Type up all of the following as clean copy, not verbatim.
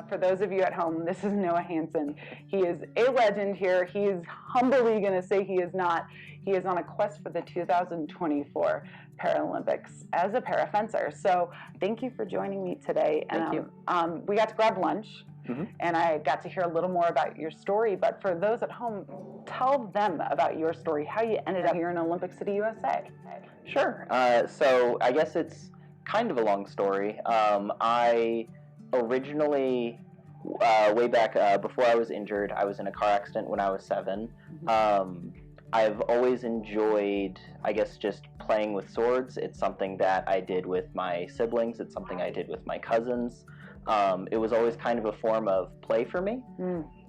For those of you at home, this is Noah Hanssen. He is a legend here. He is humbly going to say he is not. He is on a quest for the 2024 Paralympics as a parafencer. So thank you for joining me today. Thank you. We got to grab lunch, and I got to hear a little more about your story. But for those at home, tell them about your story, how you ended up here in Olympic City, USA. Sure. So I guess it's kind of a long story. I originally, way back before I was injured, I was in a car accident when I was 7. I've always enjoyed, I guess, just playing with swords. It's something that I did with my siblings. It's something I did with my cousins. It was always kind of a form of play for me.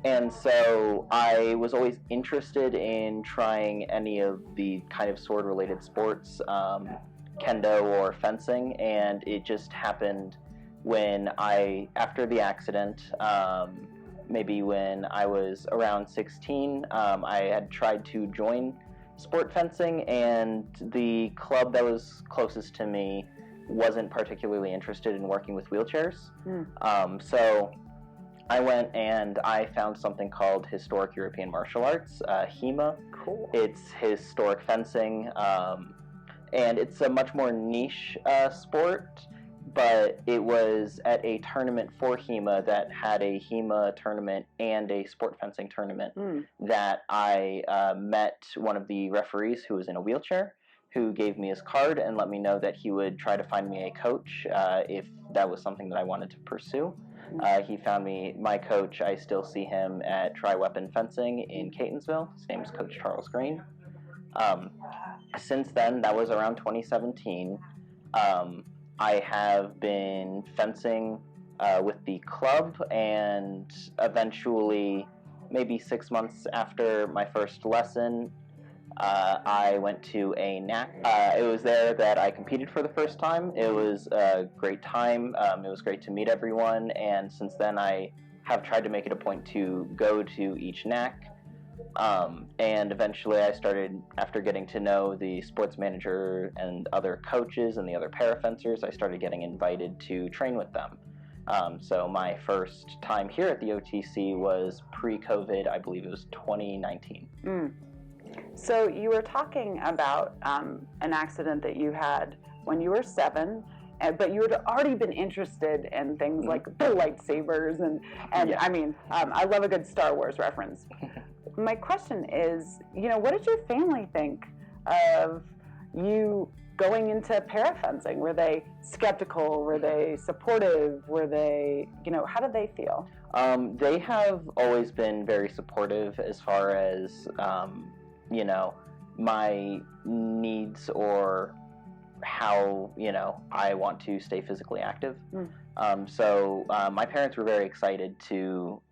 And so I was always interested in trying any of the kind of sword-related sports, kendo or fencing, and it just happened when after the accident, maybe when I was around 16, I had tried to join sport fencing, and the club that was closest to me wasn't particularly interested in working with wheelchairs. So I went and I found something called Historic European Martial Arts, HEMA. Cool. It's historic fencing, and it's a much more niche sport, but it was at a tournament for HEMA that had a HEMA tournament and a sport fencing tournament that I met one of the referees who was in a wheelchair, who gave me his card and let me know that he would try to find me a coach if that was something that I wanted to pursue. He found me my coach. I still see him at Tri-Weapon Fencing in Catonsville. His name is Coach Charles Green. Since then, that was around 2017, I have been fencing with the club, and eventually, maybe 6 months after my first lesson, I went to a NAC. It was there that I competed for the first time. It was a great time. It was great to meet everyone, and since then I have tried to make it a point to go to each NAC. And eventually I started, after getting to know the sports manager and other coaches and the other parafencers, I started getting invited to train with them. So my first time here at the OTC was pre-COVID. I believe it was 2019. So you were talking about an accident that you had when you were 7, but you had already been interested in things like the lightsabers and yeah. I mean, I love a good Star Wars reference. My question is, what did your family think of you going into parafencing? Were they skeptical? Were they supportive? Were they, how did they feel? They have always been very supportive as far as, my needs or how, I want to stay physically active. So my parents were very excited to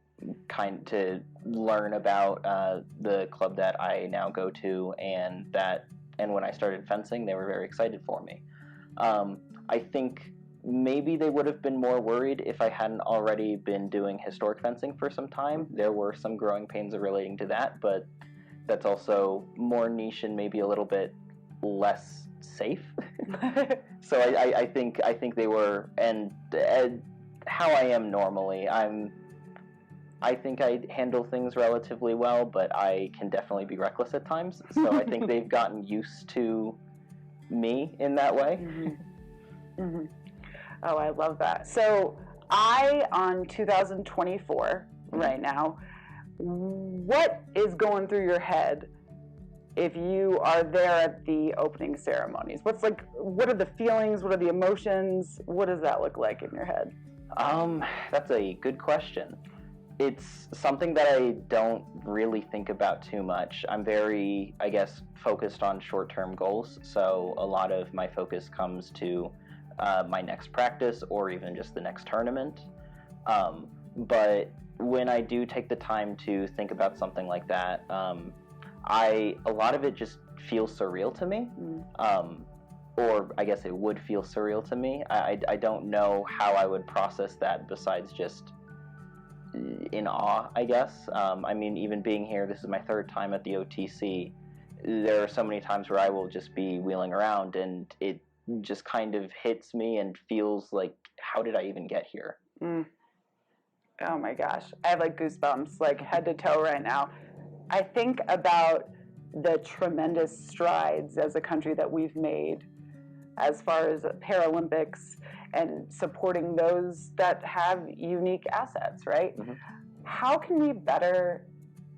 learn about the club that I now go to, and when I started fencing, they were very excited for me. I think maybe they would have been more worried if I hadn't already been doing historic fencing for some time. There were some growing pains relating to that, but that's also more niche and maybe a little bit less safe. So I think they were, and how I am normally, I think I handle things relatively well, but I can definitely be reckless at times. So I think they've gotten used to me in that way. Oh, I love that. So on 2024 right now, what is going through your head if you are there at the opening ceremonies? What are the feelings? What are the emotions? What does that look like in your head? That's a good question. It's something that I don't really think about too much. I'm very, I guess, focused on short-term goals, so a lot of my focus comes to my next practice or even just the next tournament. But when I do take the time to think about something like that, a lot of it just feels surreal to me. Or I guess it would feel surreal to me. I don't know how I would process that besides just in awe, I guess. I mean, even being here, this is my 3rd time at the OTC. There are so many times where I will just be wheeling around and it just kind of hits me and feels like, how did I even get here? Oh my gosh, I have like goosebumps, like head to toe right now. I think about the tremendous strides as a country that we've made as far as Paralympics and supporting those that have unique assets, right? Mm-hmm. How can we better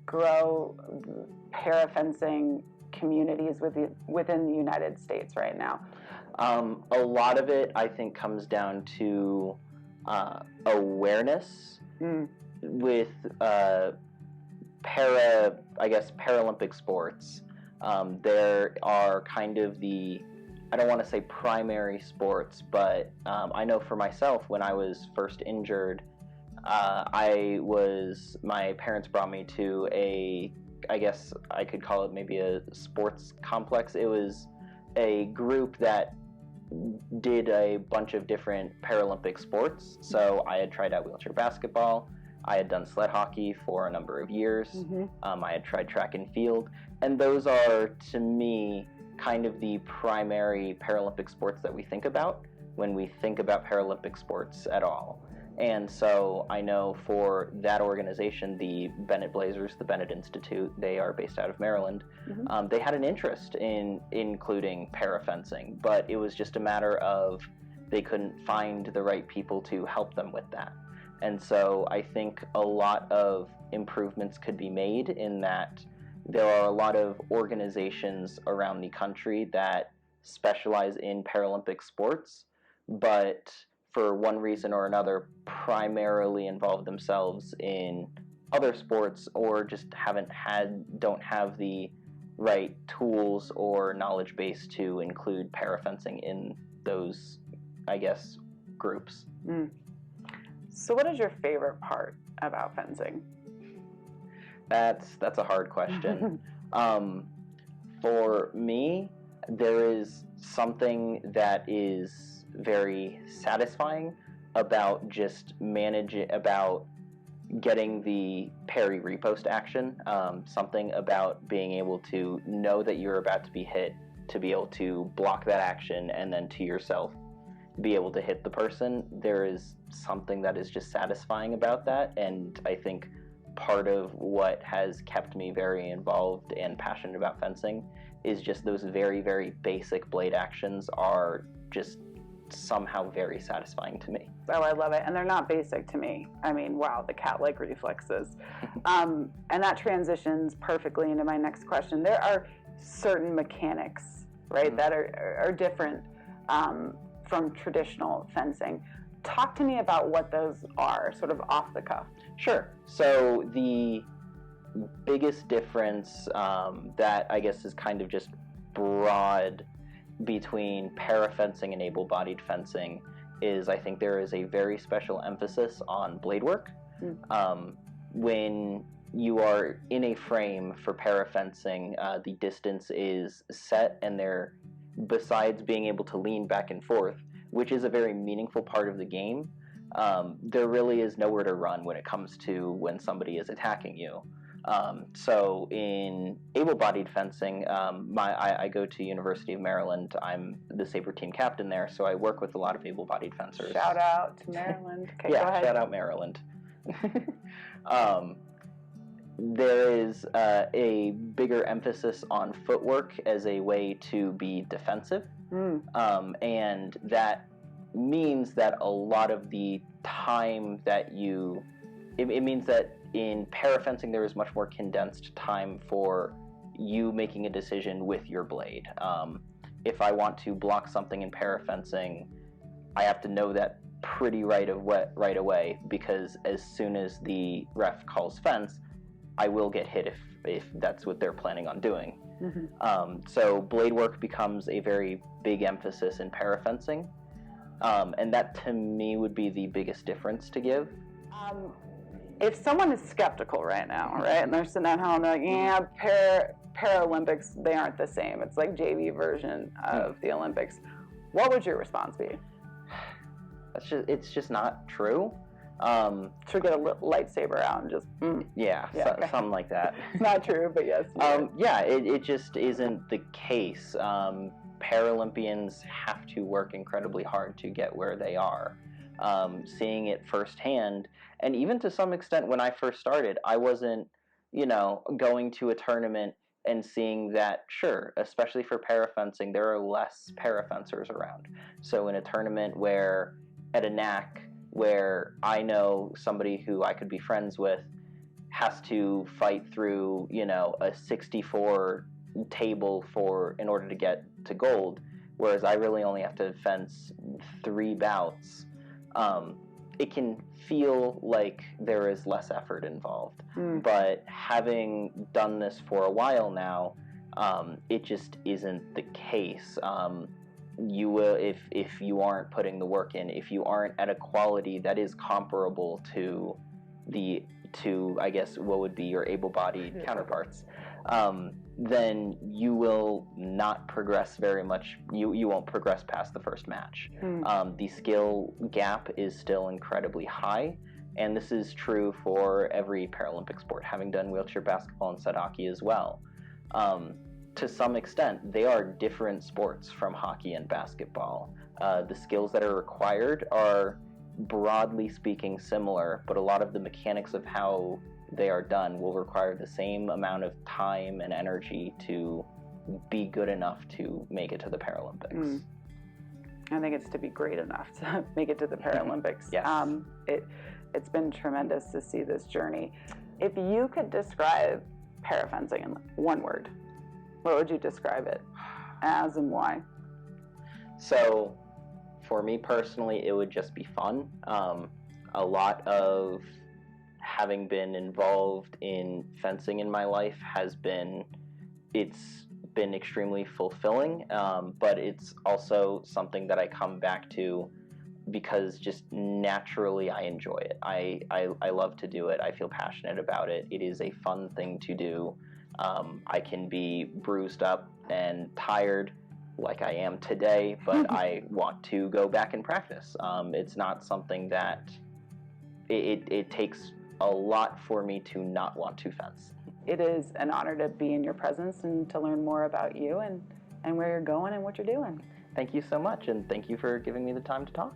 grow parafencing communities within the United States right now? A lot of it, I think, comes down to awareness with Paralympic sports. There are kind of I don't want to say primary sports, but I know for myself, when I was first injured, my parents brought me to I guess I could call it maybe a sports complex. It was a group that did a bunch of different Paralympic sports. So I had tried out wheelchair basketball. I had done sled hockey for a number of years. Mm-hmm. I had tried track and field. And those are, to me, kind of the primary Paralympic sports that we think about when we think about Paralympic sports at all. And so I know for that organization, the Bennett Blazers, the Bennett Institute, they are based out of Maryland. Mm-hmm. They had an interest in including parafencing, but it was just a matter of they couldn't find the right people to help them with that. And so I think a lot of improvements could be made in that there are a lot of organizations around the country that specialize in Paralympic sports, but for one reason or another primarily involve themselves in other sports, or just don't have the right tools or knowledge base to include parafencing in those, I guess, groups. So what is your favorite part about fencing? That's a hard question. For me, there is something that is very satisfying about just about getting the parry repost action. Something about being able to know that you're about to be hit, to be able to block that action, and then to yourself be able to hit the person. There is something that is just satisfying about that, and I think part of what has kept me very involved and passionate about fencing is just those very, very basic blade actions are just somehow very satisfying to me. Oh, I love it. And they're not basic to me. I mean, wow, the cat-like reflexes. And that transitions perfectly into my next question. There are certain mechanics, right, that are different from traditional fencing. Talk to me about what those are, sort of off the cuff. Sure. So the biggest difference that I guess is kind of just broad between parafencing and able-bodied fencing is, I think there is a very special emphasis on blade work. When you are in a frame for parafencing, the distance is set, and besides being able to lean back and forth, which is a very meaningful part of the game, there really is nowhere to run when it comes to when somebody is attacking you. So in able-bodied fencing, I go to University of Maryland. I'm the Sabre team captain there, so I work with a lot of able-bodied fencers. Shout out to Maryland. Okay, yeah, go ahead. Shout out Maryland. There is a bigger emphasis on footwork as a way to be defensive, and that means that a lot of the time that it means that in parafencing there is much more condensed time for you making a decision with your blade. If I want to block something in parafencing, I have to know that pretty right away, because as soon as the ref calls fence, I will get hit if that's what they're planning on doing. So blade work becomes a very big emphasis in parafencing, and that to me would be the biggest difference to give. If someone is skeptical right now, right, and they're sitting at home, they're like, yeah, Paralympics, they aren't the same. It's like JV version of the Olympics. What would your response be? It's just not true. Should get a lightsaber out and just okay. Something like that. It's not true, but yes. It just isn't the case. Paralympians have to work incredibly hard to get where they are. seeing it firsthand. And even to some extent, when I first started, I wasn't, going to a tournament and seeing that, sure, especially for parafencing, there are less parafencers around. So in a tournament where, at a NAC, where I know somebody who I could be friends with has to fight through, a 64 table in order to get to gold, whereas I really only have to fence 3 bouts, it can feel like there is less effort involved. But having done this for a while now, it just isn't the case. You will, if you aren't putting the work in, if you aren't at a quality that is comparable to I guess what would be your able-bodied counterparts, then you will not progress very much. You won't progress past the first match. The skill gap is still incredibly high, and this is true for every Paralympic sport, having done wheelchair basketball and set hockey as well. To some extent, they are different sports from hockey and basketball. The skills that are required are, broadly speaking, similar, but a lot of the mechanics of how they are done will require the same amount of time and energy to be good enough to make it to the Paralympics. I think it's to be great enough to make it to the Paralympics. Yes. It's been tremendous to see this journey. If you could describe parafencing in one word, what would you describe it as and why? So, for me personally, it would just be fun. A lot of having been involved in fencing in my life it's been extremely fulfilling, but it's also something that I come back to because just naturally I enjoy it. I love to do it. I feel passionate about it. It is a fun thing to do. I can be bruised up and tired like I am today, but I want to go back and practice. It's not something that it takes a lot for me to not want to fence. It is an honor to be in your presence and to learn more about you and where you're going and what you're doing. Thank you so much, and thank you for giving me the time to talk.